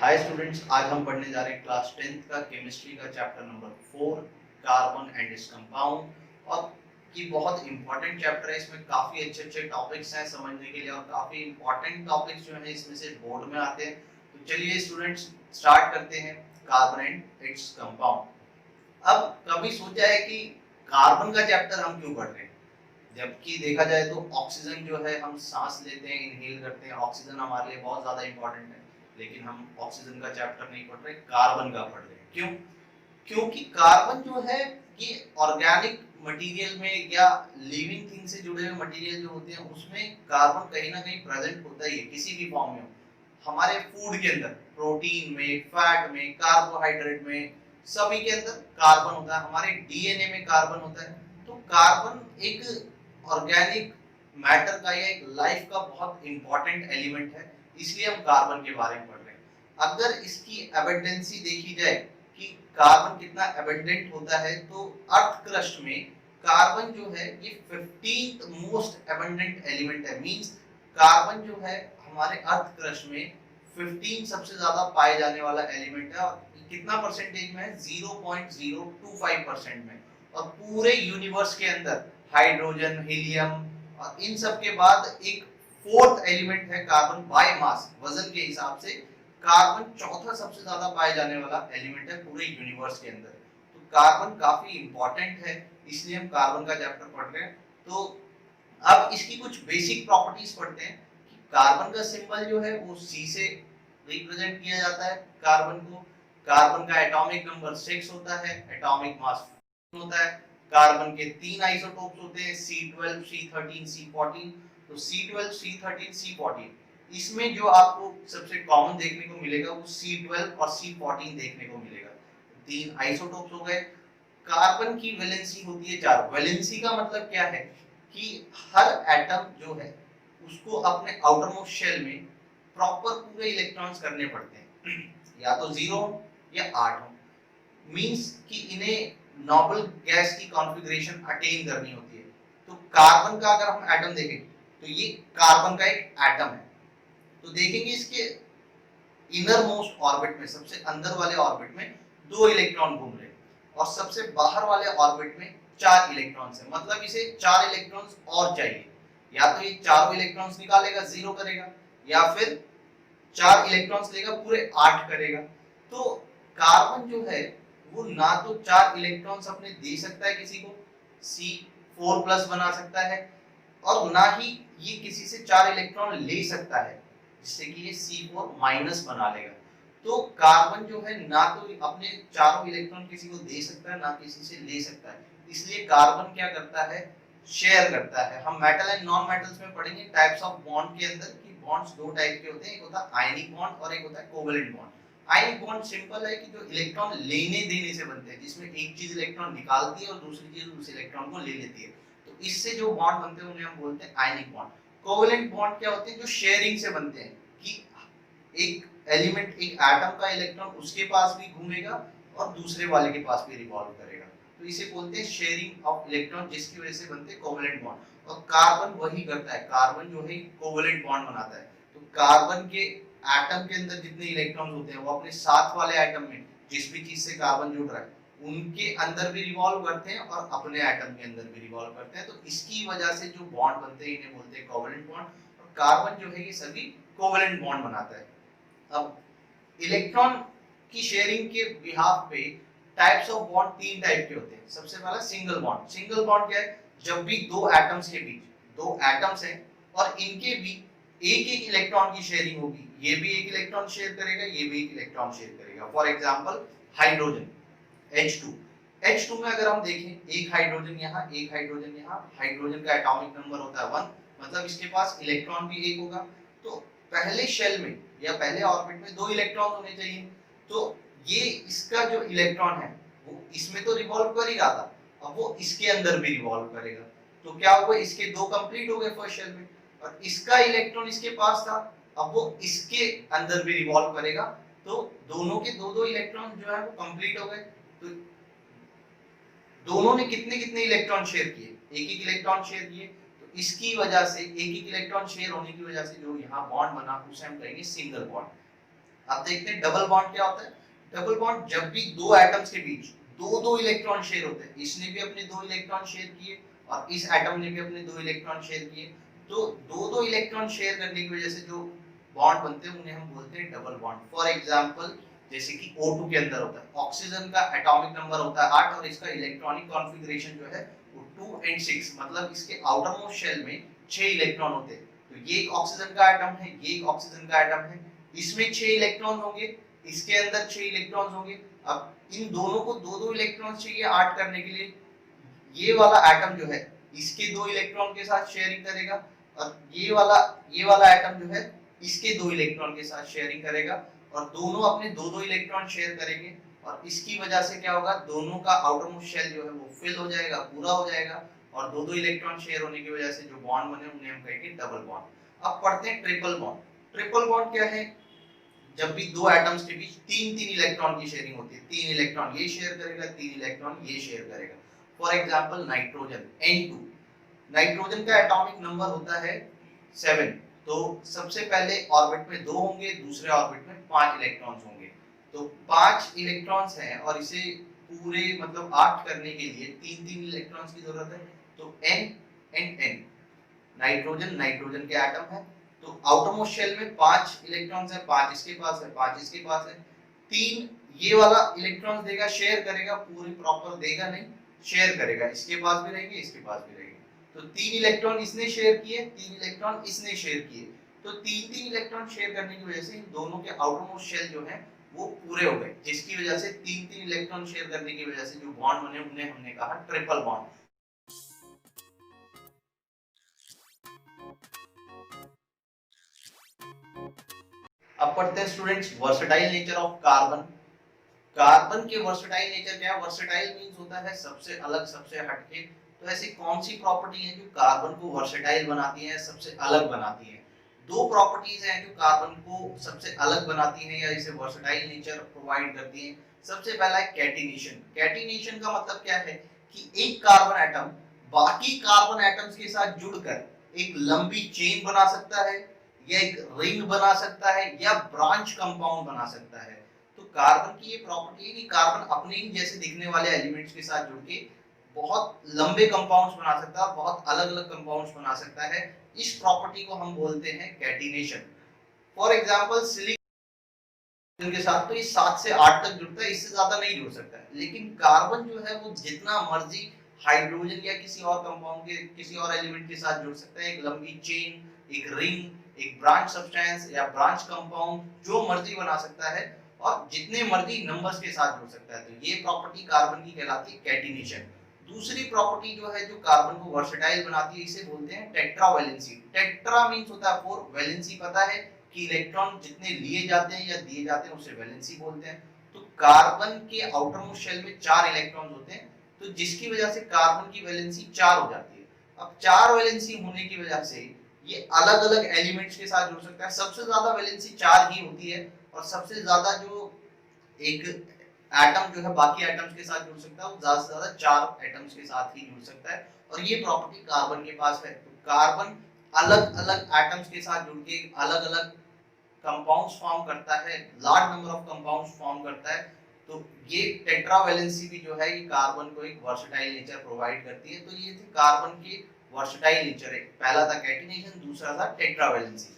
Hi students, आज हम पढ़ने जा रहे हैं क्लास 10th का केमिस्ट्री का chapter number 4 carbon and its compound. और ये बहुत इंपॉर्टेंट चैप्टर है। इसमें काफी अच्छे अच्छे टॉपिक्स हैं समझने के लिए और काफी इंपॉर्टेंट टॉपिक्स जो हैं इसमें से बोर्ड में आते हैं। तो चलिए स्टूडेंट्स स्टार्ट करते हैं कार्बन एंड इट्स कंपाउंड। अब कभी सोचा है कि कार्बन का चैप्टर हम क्यों पढ़ रहे हैं, जबकि देखा जाए तो ऑक्सीजन जो है हम सांस लेते हैं, इनहेल करते हैं, ऑक्सीजन हमारे लिए बहुत ज्यादा इंपॉर्टेंट है। लेकिन हम ऑक्सीजन का चैप्टर नहीं पढ़ रहे, कार्बन का पढ़ रहे हैं। क्यों? क्योंकि कार्बन जो है ये ऑर्गेनिक मटेरियल में या लिविंग थिंग से जुड़े हुए मटेरियल जो होते हैं उसमें कार्बन कहीं ना कहीं प्रेजेंट होता ही है, किसी भी फॉर्म में हो। हमारे फूड के अंदर प्रोटीन में, फैट में, कार्बोहाइड्रेट में, सभी के अंदर कार्बन होता है। हमारे डीएनए में कार्बन होता है। तो कार्बन एक ऑर्गेनिक मैटर का या एक लाइफ का बहुत इंपॉर्टेंट एलिमेंट है, इसलिए हम कार्बन के बारे में पढ़ रहे हैं। अगर इसकी एबिडेंसी देखी जाए कि कार्बन कितना एबंडेंट होता है, तो अर्थ क्रस्ट में कार्बन जो है ये 15th मोस्ट एबंडेंट एलिमेंट है। मींस कार्बन जो है हमारे अर्थ क्रस्ट में 15 सबसे ज्यादा पाए जाने वाला एलिमेंट है। और कितना परसेंटेज में है? 0.025% में। और पूरे यूनिवर्स के अंदर हाइड्रोजन, हीलियम और इन सब के बाद एक फोर्थ एलिमेंट है कार्बन बाय मास, वजन के हिसाब से कार्बन चौथा सबसे ज्यादा पाए जाने वाला एलिमेंट है पूरे यूनिवर्स के अंदर। तो कार्बन काफी इंपॉर्टेंट है, इसलिए हम कार्बन का चैप्टर पढ़ रहे हैं। तो अब इसकी कुछ बेसिक प्रॉपर्टीज पढ़ते हैं कि कार्बन का सिंबल जो है वो C से रिप्रेजेंट किया जाता है कार्बन को। कार्बन का एटॉमिक नंबर 6 होता है, एटॉमिक मास होता है। कार्बन के 3 आइसोटोप्स होते हैं, C12, C13, C14। तो C12, C13, C14, इसमें जो आपको सबसे कॉमन देखने को मिलेगा वो C12 और C14 देखने को मिलेगा। 3 आइसोटोप्स हो गए। कार्बन की वैलेंसी होती है 4। वैलेंसी का मतलब क्या है कि हर एटम जो है उसको अपने आउटर मोस्ट शेल में प्रॉपर पूरे इलेक्ट्रॉन्स करने पड़ते हैं, या तो 0 या 8 हो। मींस कि इन्हें नोबल गैस की कॉन्फ़िगरेशन अटेन करनी होती है। तो कार्बन का अगर हम एटम देखें तो ये कार्बन का एक एटम है। तो देखेंगे इसके इनर मोस्ट ऑर्बिट में, सबसे अंदर वाले ऑर्बिट में 2 इलेक्ट्रॉन घूम रहे हैं और सबसे बाहर वाले ऑर्बिट में 4 इलेक्ट्रॉन्स हैं। मतलब इसे 4 इलेक्ट्रॉन्स और चाहिए। या तो ये चारों इलेक्ट्रॉन्स निकालेगा, 0 करेगा, या फिर 4 इलेक्ट्रॉन्स लेगा, पूरे 8 करेगा। तो कार्बन जो है वो ना तो 4 इलेक्ट्रॉन्स अपने दे सकता है किसी को, C4+ बना सकता है, और ना ही ये किसी से 4 इलेक्ट्रॉन ले सकता है जिससे कि ये C4- बना लेगा। तो कार्बन जो है ना तो अपने चारों इलेक्ट्रॉन किसी को दे सकता है, ना किसी से ले सकता है। इसलिए कार्बन क्या करता है? शेयर करता है। हम मेटल एंड नॉन मेटल्स में पढ़ेंगे टाइप्स ऑफ बॉन्ड के अंदर कि बॉन्ड्स 2 टाइप के होते हैं, एक होता है आयनिक बॉन्ड और एक होता है covalent bond. Ionic bond simple है कि जो इलेक्ट्रॉन लेने देने से बनते हैं, जिसमें एक चीज इलेक्ट्रॉन निकालती है और दूसरी चीज उस इलेक्ट्रॉन को ले लेती है। तो इससे जो बॉन्ड बनते हैं उन्हें हम बोलते हैं आयनिक बॉन्ड। कोवेलेंट बॉन्ड क्या होते हैं? जो शेयरिंग से बनते हैं कि एक एलिमेंट, एक एटम का इलेक्ट्रॉन उसके पास भी घूमेगा और दूसरे वाले के पास भी रिवॉल्व करेगा। तो इसे बोलते हैं शेयरिंग ऑफ इलेक्ट्रॉन, जिसकी वजह से बनते हैं कोवेलेंट बॉन्ड। और कार्बन वही करता है, कार्बन जो है कोवेलेंट बॉन्ड बनाता है। तो कार्बन के एटम के अंदर जितने इलेक्ट्रॉन होते हैं वो अपने साथ वाले एटम में जिस भी चीज से कार्बन जुड़ रहा है उनके अंदर भी रिवॉल्व करते हैं और अपने एटम के अंदर भी रिवॉल्व करते हैं। तो इसकी वजह से जो बॉन्ड बनते हैं इन्हें बोलते हैं कोवेलेंट बॉन्ड। और कार्बन जो है ये सभी कोवेलेंट बॉन्ड बनाता है। अब इलेक्ट्रॉन की शेयरिंग के बिहाफ पे टाइप्स ऑफ बॉन्ड 3 टाइप के होते हैं। सबसे पहला सिंगल बॉन्ड। सिंगल बॉन्ड क्या है? जब भी 2 एटम्स के बीच, 2 एटम्स हैं और इनके बीच एक एक इलेक्ट्रॉन की शेयरिंग होगी, ये भी एक इलेक्ट्रॉन शेयर करेगा, ये भी एक इलेक्ट्रॉन शेयर करेगा। For example hydrogen H2। H2 में अगर हम देखें, एक हाइड्रोजन यहाँ, एक हाइड्रोजन यहाँ, हाइड्रोजन का एटॉमिक नंबर होता है 1, मतलब इसके पास इलेक्ट्रॉन भी एक होगा। तो पहले शेल में या पहले ऑर्बिट में 2 इलेक्ट्रॉन होने चाहिए। तो ये इसका जो इलेक्ट्रॉन है वो इसमें तो रिवॉल्व कर ही रहा था, अब वो इसके अंदर भी रिवॉल्व करेगा। तो क्या होगा? इसके 2 कंप्लीट हो गए फर्स्ट शेल में, और इसका इलेक्ट्रॉन इसके पास था, अब वो इसके अंदर भी रिवॉल्व करेगा। तो दोनों के 2-2 इलेक्ट्रॉन जो है वो कंप्लीट हो गए। तो दोनों ने कितने कितने इलेक्ट्रॉन शेयर किए? एक एक इलेक्ट्रॉन शेयर किए। तो इसकी वजह से एक एक इलेक्ट्रॉन शेयर होने की वजह से जो यहाँ बॉन्ड बना उसे हम कहेंगे सिंगल बॉन्ड। आप देखते हैं डबल बॉन्ड क्या होता है। डबल बॉन्ड जब भी दो एटम्स के बीच दो दो इलेक्ट्रॉन शेयर होते हैं, इसने भी अपने दो इलेक्ट्रॉन शेयर किए और इस एटम ने भी अपने दो इलेक्ट्रॉन शेयर किए, तो दो दो इलेक्ट्रॉन शेयर करने की वजह से जो बॉन्ड बनते हैं उन्हें हम बोलते हैं डबल बॉन्ड। फॉर एग्जांपल जैसे कि O2 के अंदर होता है, ऑक्सीजन का एटॉमिक नंबर होता है 8 और इसका इलेक्ट्रॉनिक कॉन्फ़िगरेशन जो है वो 2 and 6, मतलब इसके आउटर मोस्ट शेल में 6 इलेक्ट्रॉन होते हैं। तो ये एक ऑक्सीजन का एटम है, ये एक ऑक्सीजन का एटम है, इसमें 6 इलेक्ट्रॉन होंगे, इसके अंदर 6 इलेक्ट्रॉन होंगे। अब इन दोनों को दो दो इलेक्ट्रॉन चाहिए 8 करने के लिए। ये वाला एटम जो है इसके दो इलेक्ट्रॉन के साथ शेयरिंग करेगा और ये वाला एटम जो है इसके दो इलेक्ट्रॉन के साथ शेयरिंग करेगा और दोनों अपने दो दो इलेक्ट्रॉन शेयर करेंगे और इसकी वजह से क्या होगा, दोनों का आउटर मोस्ट शेल जो है वो फिल हो जाएगा, पूरा हो जाएगा और दो दो इलेक्ट्रॉन शेयर होने की वजह से जो बॉन्ड बने उन्हें हम कहेंगे डबल बॉन्ड। अब पढ़ते हैं ट्रिपल बॉन्ड। ट्रिपल बॉन्ड क्या है, जब भी दो एटम्स के बीच तीन तीन इलेक्ट्रॉन की शेयरिंग होती है, तीन इलेक्ट्रॉन ये शेयर करेगा, तीन इलेक्ट्रॉन ये शेयर करेगा। For example nitrogen N2, nitrogen का एटॉमिक नंबर होता है 7, तो सबसे पहले ऑर्बिट में 2 होंगे, दूसरे ऑर्बिट में 5 इलेक्ट्रॉन्स होंगे। तो 5 इलेक्ट्रॉन्स हैं और इसे पूरे मतलब 8 करने के लिए तीन तीन इलेक्ट्रॉन्स की जरूरत है। तो N and N, नाइट्रोजन के एटम है, तो आउटर मोस्ट शेल में 5 इलेक्ट्रॉन्स है, 5 इसके पास है, 5 इसके पास है। 3 ये वाला इलेक्ट्रॉन्स देगा, शेयर करेगा, पूरी प्रॉपर देगा नहीं, शेयर करेगा, इसके पास भी रहेंगे, इसके पास भी रहेंगे। तो 3 इलेक्ट्रॉन इसने शेयर किए, 3 इलेक्ट्रॉन इसने शेयर किए, तो 3 इलेक्ट्रॉन शेयर करने की वजह से इन दोनों के आउटर मोस्ट शेल जो है वो पूरे हो गए, जिसकी वजह से 3 इलेक्ट्रॉन शेयर करने की वजह से जो बॉन्ड बने उन्हें हमने कहा ट्रिपल बॉन्ड। अब पढ़ते हैं students versatile nature of carbon. Carbon के वर्सेटाइल नेचर क्या है, वर्सेटाइल मींस होता है सबसे अलग, सबसे हटके। तो ऐसी कौन सी प्रॉपर्टी है जो कार्बन को वर्सेटाइल बनाती है, सबसे अलग बनाती है। दो प्रॉपर्टीज हैं जो कार्बन को सबसे अलग बनाती हैं या इसे वर्सेटाइल नेचर प्रोवाइड करती हैं। सबसे पहला है कैटिनेशन। कैटिनेशन का मतलब क्या है कि एक कार्बन एटम बाकी कार्बन एटम्स के साथ जुड़कर एक लंबी चेन बना सकता है या एक रिंग बना सकता है या ब्रांच कंपाउंड बना सकता है। तो कार्बन की ये प्रॉपर्टी है कि कार्बन अपने ही जैसे दिखने वाले एलिमेंट्स के साथ जुड़ के बहुत लंबे कंपाउंड्स बना सकता है, बहुत अलग अलग कंपाउंड्स बना सकता है। इस प्रॉपर्टी को हम बोलते हैं कैटिनेशन। फॉर एग्जांपल सिलिकॉन के साथ तो ये 7 से 8 तक जुड़ता है, इससे ज्यादा नहीं जुड़ सकता है। लेकिन कार्बन जो है वो जितना मर्जी हाइड्रोजन या किसी और कंपाउंड के, किसी और एलिमेंट के साथ जुड़ सकता है, एक लंबी चेन, एक रिंग, एक ब्रांच सब्सटेंस या ब्रांच कंपाउंड जो मर्जी बना सकता है और जितने मर्जी नंबर्स के साथ जुड़ सकता है। तो ये प्रॉपर्टी कार्बन की कहलाती है कैटिनेशन। दूसरी प्रॉपर्टी जो है जो कार्बन को वर्सेटाइल बनाती है, इसे बोलते हैं टेट्रावैलेंसी। टेट्रा मींस होता है 4, वैलेंसी पता है कि इलेक्ट्रॉन जितने लिए जाते हैं या दिए जाते हैं उसे वैलेंसी बोलते हैं। तो कार्बन के आउटर मोस्ट शेल में 4 इलेक्ट्रॉन्स होते हैं, तो जिसकी वजह से कार्बन की वैलेंसी 4 हो जाती है। अब 4 वैलेंसी होने की वजह से ये अलग अलग एलिमेंट्स के साथ जुड़ सकता है। सबसे ज्यादा वैलेंसी 4 ही होती है और सबसे ज्यादा जो एक एटम जो है बाकी एटम्स के साथ जुड़ सकता है वो ज्यादा से ज्यादा 4 एटम्स के साथ ही जुड़ सकता है और ये प्रॉपर्टी कार्बन के पास है। तो कार्बन अलग अलग एटम्स के साथ जुड़ के अलग अलग कंपाउंड्स फॉर्म करता है, large number of compounds form करता है। तो ये टेट्रावैलेंसी भी जो है ये कार्बन को एक वर्सेटाइल नेचर प्रोवाइड करती है। तो ये थे कार्बन के वर्सेटाइल नेचर, एक पहला था कैटिनेशन, दूसरा था टेट्रावैलेंसी।